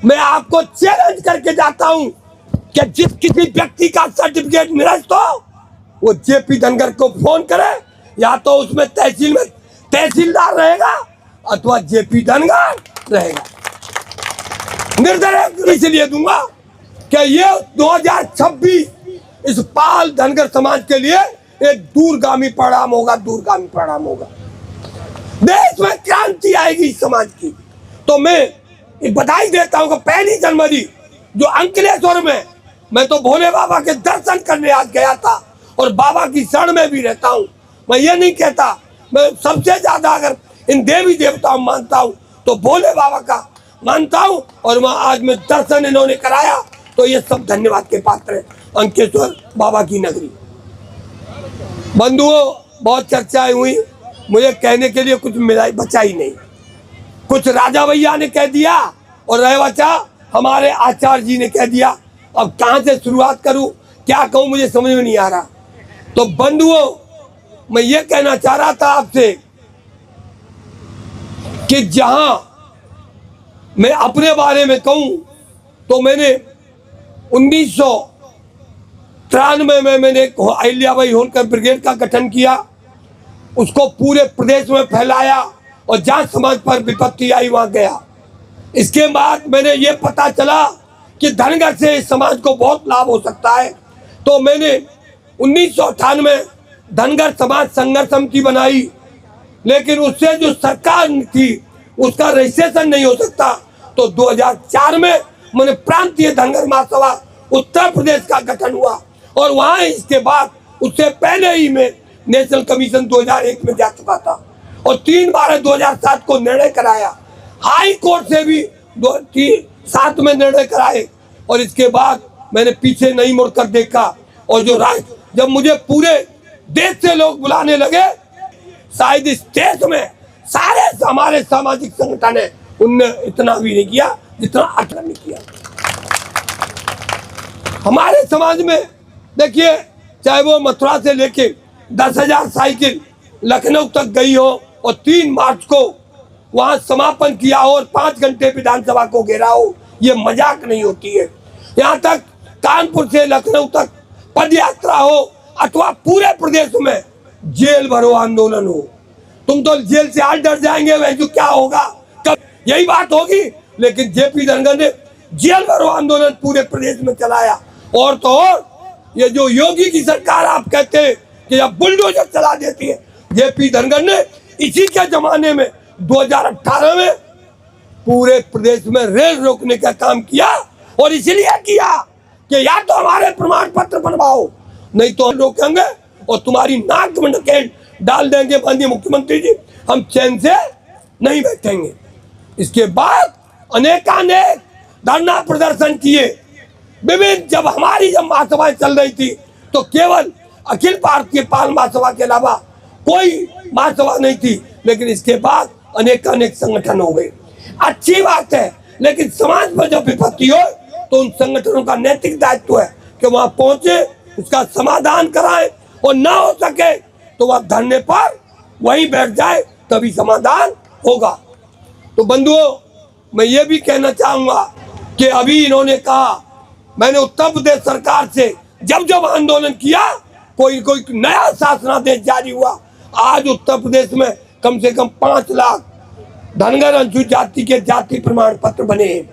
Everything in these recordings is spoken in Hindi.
मैं आपको चैलेंज करके जाता हूं कि जिस किसी व्यक्ति का सर्टिफिकेट निरस्त हो वो जेपी धनगर को फोन करे, या तो उसमें तहसील में तहसीलदार रहेगा अथवा जेपी धनगर रहेगा। निर्देश इसलिए दूंगा कि ये 2026 इस पाल धनगर समाज के लिए एक दूरगामी परिणाम होगा, दूरगामी परिणाम होगा। देश में क्रांति आएगी इस समाज की। तो मैं एक बधाई देता हूं कि पहली जनवरी जो अंकलेश्वर में मैं तो भोले बाबा के दर्शन करने आज गया था और बाबा की शरण में भी रहता हूं। मैं ये नहीं कहता, मैं सबसे ज्यादा अगर इन देवी देवताओं मानता हूं तो भोले बाबा का मानता हूं, और वहां आज में दर्शन इन्होंने कराया तो ये सब धन्यवाद के पात्र है। अंकेश्वर बाबा की नगरी। बंधुओं, बहुत चर्चाएं हुई, मुझे कहने के लिए कुछ मिला बचा ही नहीं। कुछ राजा भैया ने कह दिया और रह बचा हमारे आचार्य जी ने कह दिया। अब कहां से शुरुआत करूं, क्या कहूं, मुझे समझ में नहीं आ रहा। तो बंधुओं, मैं ये कहना चाह रहा था आपसे कि जहां मैं अपने बारे में कहूं तो मैंने 1993 में मैंने अहिल्याबाई होलकर ब्रिगेड का गठन किया, उसको पूरे प्रदेश में फैलाया और जहां समाज पर विपत्ति आई वहां गया। इसके बाद मैंने ये पता चला कि धनगर से समाज को बहुत लाभ हो सकता है, तो मैंने 1998 धनगर समाज संघर्ष समिति बनाई, लेकिन उससे जो सरकार थी उसका रजिस्ट्रेशन नहीं हो सकता। तो 2004 में मैंने प्रांतीय धनगर महासभा उत्तर प्रदेश का गठन हुआ, और वहां इसके बाद उससे पहले ही मैं नेशनल कमीशन 2001 में जा चुका था और 3/12/2007 को निर्णय कराया। हाई कोर्ट से भी 7 में निर्णय कराए, और इसके बाद मैंने पीछे नहीं मुड़कर देखा। और जो राष्ट्र जब मुझे पूरे देश से लोग बुलाने लगे, शायद इस देश में सारे हमारे सामाजिक संगठन है उनने इतना भी नहीं किया जितना अटल ने किया। हमारे समाज में देखिए, चाहे वो मथुरा से लेके 10,000 साइकिल लखनऊ तक गई हो और 3 मार्च को वहां समापन किया हो और 5 घंटे विधानसभा को घेरा हो, ये मजाक नहीं होती है। यहाँ तक कानपुर से लखनऊ तक पद यात्रा हो अथवा पूरे प्रदेश में जेल भरो आंदोलन हो। तुम तो जेल से आज डर जाएंगे, वह जो क्या होगा, कब यही बात होगी। लेकिन जेपी धनगर ने जेल भरो आंदोलन पूरे प्रदेश में चलाया। और तो और ये जो योगी की सरकार आप कहते हैं कि अब बुलडोजर चला देती है, जेपी धनगर ने इसी के जमाने में 2018 में पूरे प्रदेश में रेल रोकने का काम किया, और इसलिए किया कि या तो हमारे प्रमाण पत्र बनवाओ, नहीं तो हम रोकेंगे और तुम्हारी नाक में नकेल डाल देंगे माननीय मुख्यमंत्री जी, हम चैन से नहीं बैठेंगे। इसके बाद अनेकानेक धरना प्रदर्शन किए विभिन्न। जब हमारी महासभाएं चल रही थी तो केवल अखिल भारतीय पाल महासभा के अलावा कोई महासभा नहीं थी, लेकिन इसके बाद अनेकानेक संगठन हो गए। अच्छी बात है, लेकिन समाज में जब विपत्ति हो तो उन संगठनों का नैतिक दायित्व है कि वहां पहुंचे, उसका समाधान कराएं, और ना हो सके तो वह धरने पर वहीं बैठ जाए, तभी समाधान होगा। तो बंधुओं, मैं ये भी कहना चाहूंगा कि अभी इन्होंने कहा, मैंने उत्तर प्रदेश सरकार से जब जब आंदोलन किया कोई नया शासनादेश जारी हुआ। आज उत्तर प्रदेश में कम से कम 5 लाख धनगर अनुसूचित जाति के जाति प्रमाण पत्र बने हैं,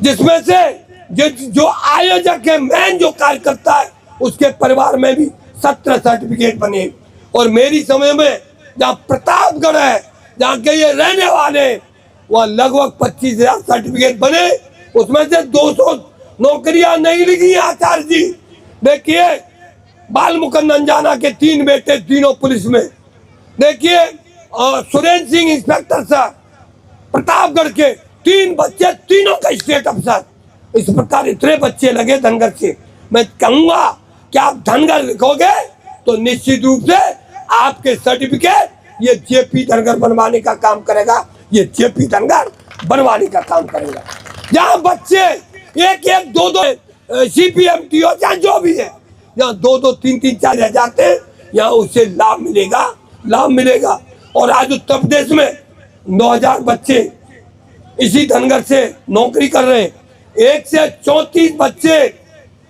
जिसमें से जो आयोजक है, मेन जो कार्यकर्ता है, उसके परिवार में भी 17 सर्टिफिकेट बने। और मेरी समझ में जहाँ प्रतापगढ़ है, जहाँ के ये रहने वाले, वह लगभग 25,000 सर्टिफिकेट बने। उसमें से 200 नौकरियां नहीं लिखी आचार्य जी। देखिए, बाल मुकुंद अंजाना के 3 बेटे, तीनों पुलिस में। देखिए, सुरेंद्र सिंह इंस्पेक्टर साहब, प्रतापगढ़ के 3 बच्चे, तीनों का स्टेट अफसर। इस प्रकार इतने बच्चे लगे धनगर से। मैं कहूंगा कि आप धनगर लिखोगे तो निश्चित रूप से आपके सर्टिफिकेट ये जेपी धनगर बनवाने का काम करेगा, ये जेपी धनगर बनवाने का काम करेगा। जहाँ बच्चे 1-1, 2-2 CPMT हो, जहाँ जो भी है, जहाँ 2-2, 3-3, 4 रह जाते हैं, यहाँ उससे लाभ मिलेगा। और आज उत्तर प्रदेश में 9,000 बच्चे इसी धनगर से नौकरी कर रहे हैं। 1 से 34 बच्चे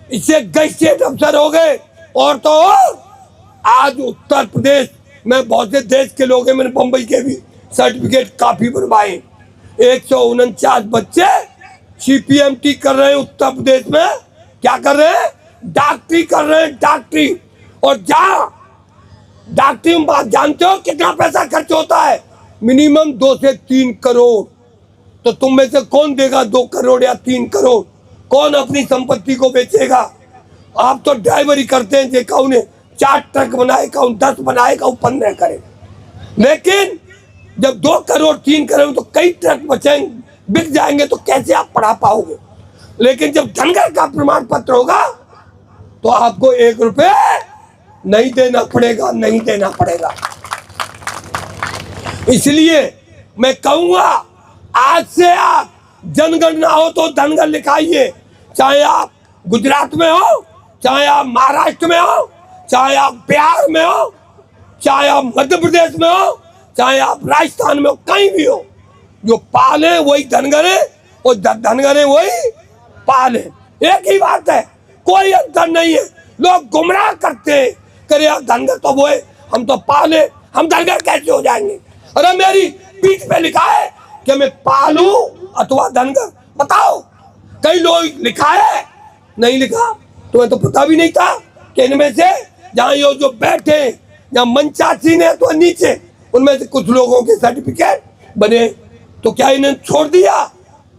इससे गैजेट अफसर हो गए। और तो और आज उत्तर प्रदेश में बहुत से देश के लोग हैं, मैंने बम्बई के भी सर्टिफिकेट काफी बनवाए। 149 बच्चे CPMT कर रहे हैं उत्तर प्रदेश में। क्या कर रहे हैं? डॉक्टरी कर रहे हैं, डॉक्टरी। और डॉक्टरी में बात जानते हो कितना पैसा खर्च होता है? मिनिमम 2 से 3 करोड़। तो तुम में से कौन देगा 2 करोड़ या 3 करोड़? कौन अपनी संपत्ति को बेचेगा? आप तो ड्राइवरी करते हैं, देखा उन्हें 4 ट्रक बनाएगा, 10 बनाएगा, 15 करे। लेकिन जब 2 करोड़ 3 करोड़ तो कई ट्रक बचेंगे, बिक जाएंगे, तो कैसे आप पढ़ा पाओगे? लेकिन जब धनगर का प्रमाण पत्र होगा तो आपको 1 रुपए नहीं देना पड़ेगा, नहीं देना पड़ेगा। इसलिए मैं कहूंगा आज से आप जनगणना हो तो धनगर लिखाइए। चाहे आप गुजरात में हो, चाहे आप महाराष्ट्र में हो, चाहे आप बिहार में हो, चाहे आप मध्य प्रदेश में हो, चाहे आप राजस्थान में हो, कहीं भी हो, जो पाल है वही धनगर है और धनगर है वही पाल है। एक ही बात है, कोई अंतर नहीं है। लोग गुमराह करते हैं, करे यार धनगर तो वो है, हम तो पाल है, हम धनगर कैसे हो जाएंगे? अरे मेरी पीठ पे लिखा है कि मैं पालू अथवा धनगर, बताओ कई लोग लिखा है, नहीं लिखा। तुम्हें तो पता भी नहीं था कि इनमें से जहाँ ये जो बैठे या मंचासी ने तो नीचे, उनमें से कुछ लोगों के सर्टिफिकेट बने। तो क्या इन्हें छोड़ दिया?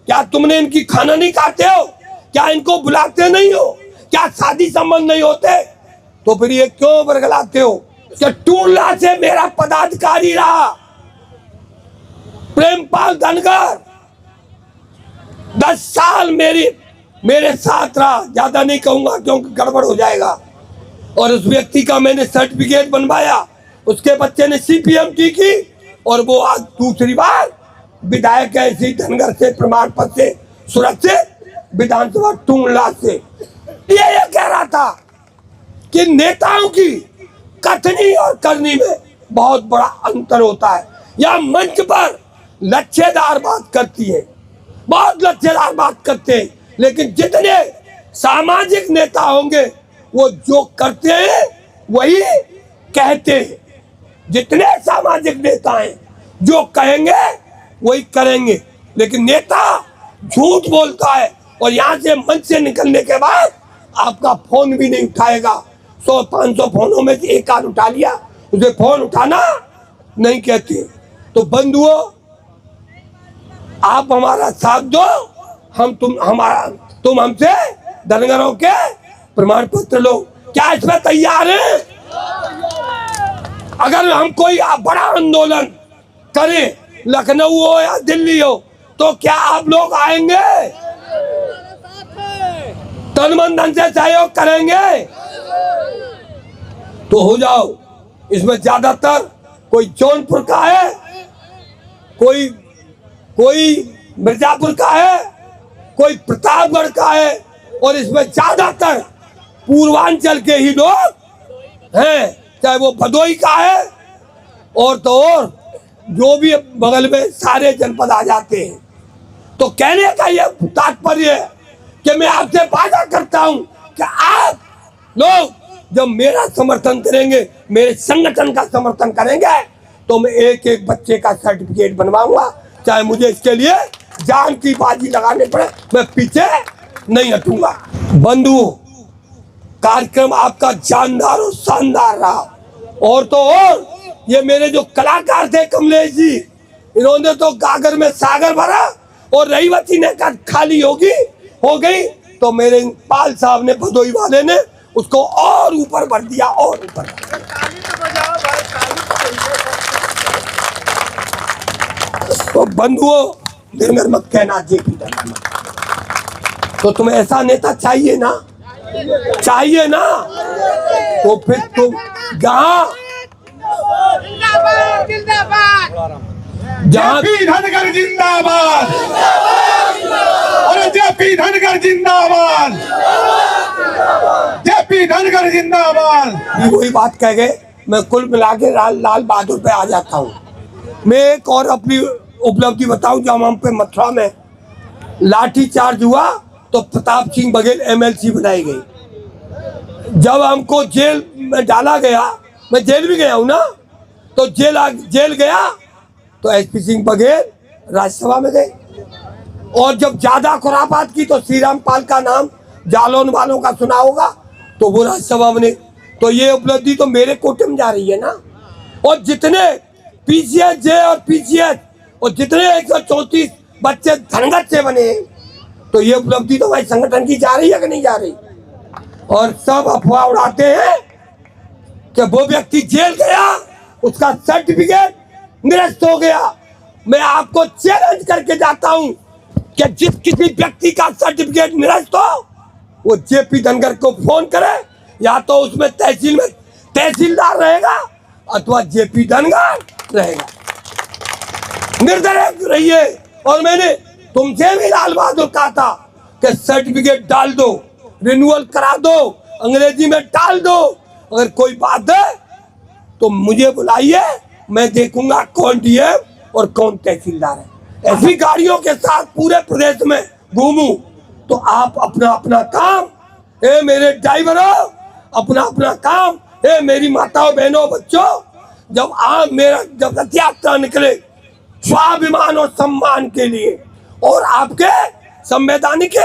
क्या तुमने इनकी खाना नहीं खाते हो? क्या इनको बुलाते नहीं हो? क्या शादी संबंध नहीं होते? तो फिर ये क्यों बरगलाते हो? क्या टूला से मेरा पदाधिकारी रहा प्रेमपाल धनगर, 10 साल मेरे साथ रहा। ज्यादा नहीं कहूंगा क्योंकि गड़बड़ हो जाएगा। और उस व्यक्ति का मैंने सर्टिफिकेट बनवाया, उसके बच्चे ने CPMT की और वो आज दूसरी बार विधायक है इसी धनगर से प्रमाण पत्र से सुरक्षित विधानसभा टूला से। ये कह रहा था कि नेताओं की कथनी और करनी में बहुत बड़ा अंतर होता है। या मंच पर लच्छेदार बात करती है, बहुत लच्छेदार बात करते हैं, लेकिन जितने सामाजिक नेता होंगे वो जो करते हैं वही कहते हैं। जितने सामाजिक नेता हैं जो कहेंगे वही करेंगे। लेकिन नेता झूठ बोलता है और यहाँ से मंच से निकलने के बाद आपका फोन भी नहीं उठाएगा। 100-500 फोनों में से एक आध उठा लिया, उसे फोन उठाना नहीं कहते। तो बंधुओं, आप हमारा साथ दो, तुम हमसे धनगरों के प्रमाण पत्र लो। क्या इसमें तैयार हैं? अगर हम कोई बड़ा आंदोलन करें, लखनऊ हो या दिल्ली हो, तो क्या आप लोग आएंगे? तन मन धन से सहयोग करेंगे? तो हो जाओ। इसमें ज्यादातर कोई जौनपुर का है, कोई मिर्जापुर का है, कोई प्रतापगढ़ का है, और इसमें ज्यादातर पूर्वांचल के ही लोग हैं। चाहे वो भदोही का है और तो और जो भी बगल में सारे जनपद आ जाते हैं। तो कहने का ये तात्पर्य है कि मैं आपसे वादा करता हूं कि आप लोग जब मेरा समर्थन करेंगे, मेरे संगठन का समर्थन करेंगे, तो मैं एक एक बच्चे का सर्टिफिकेट बनवाऊंगा। चाहे मुझे इसके लिए जान की बाजी लगाने पड़े, मैं पीछे नहीं हटूंगा। बंधुओं, कार्यक्रम आपका जानदार और शानदार रहा। और तो और ये मेरे जो कलाकार थे कमलेश जी, इन्होंने तो गागर में सागर भरा और रहीवती ने कहा खाली हो गई, तो मेरे पाल साहब ने, भदोही वाले ने उसको और ऊपर भर दिया, और ऊपर। तो बंधुओं, धनगर मत कहना जेपी धनगर मत। तो तुम्हें ऐसा नेता चाहिए ना? चाहिए ना? तो फिर तुम जेपी धनगर जिंदाबाद, अरे जेपी धनगर जिंदाबाद, जेपी धनगर जिंदाबाद। वही बात कह गए। मैं कुल मिला के लाल बहादुर पे आ जाता हूँ। मैं एक और अपनी उपलब्धि बताऊं, जब हम पे मथुरा में लाठी चार्ज हुआ तो प्रताप सिंह बघेल एमएलसी बनाई गई। जब हमको जेल में डाला गया, मैं जेल भी गया हूं ना, तो जेल गया तो एसपी सिंह बघेल राज्यसभा में गए। और जब ज्यादा खुरापात की तो श्री रामपाल का नाम जालौन वालों का सुना होगा, तो वो राज्यसभा में। तो ये उपलब्धि तो मेरे कोटे में जा रही है ना। और जितने पीसीएस जे और पीसीएस और जितने 134 बच्चे धनगत से बने, तो ये उपलब्धि तो भाई संगठन की जा रही है कि नहीं जा रही। और सब अफवाह उड़ाते हैं कि वो व्यक्ति जेल गया, उसका सर्टिफिकेट निरस्त हो गया। मैं आपको चैलेंज करके जाता हूं कि जिस किसी व्यक्ति का सर्टिफिकेट निरस्त हो, वो जेपी धनगर को फोन करे, या तो उसमें तहसील में तहसीलदार रहेगा अथवा जेपी धनगर रहेगा। निर्दय रहिए। और मैंने तुमसे भी लाल बहादुर कहा था कि सर्टिफिकेट डाल दो, रिन्यूअल करा दो, अंग्रेजी में डाल दो। अगर कोई बात है तो मुझे बुलाइए, मैं देखूंगा कौन डीएम और कौन तहसीलदार है। ऐसी गाड़ियों के साथ पूरे प्रदेश में घूमूं तो आप अपना अपना काम, ए मेरे ड्राइवरों, अपना अपना काम, ए मेरी माताओं बहनों बच्चों, जब रथ यात्रा निकले स्वाभिमान और सम्मान के लिए और आपके संवैधानिक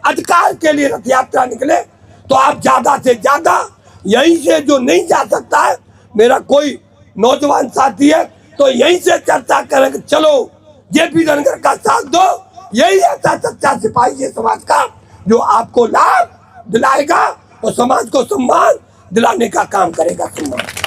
अधिकार के लिए रथ यात्रा निकले, तो आप ज्यादा से ज्यादा यहीं से, जो नहीं जा सकता है, मेरा कोई नौजवान साथी है तो यहीं से चर्चा करेंगे, चलो जेपी धनगर का साथ दो। यही ऐसा सच्चा सिपाही है समाज का, जो आपको लाभ दिलाएगा और समाज को सम्मान दिलाने का काम करेगा। सम्मान।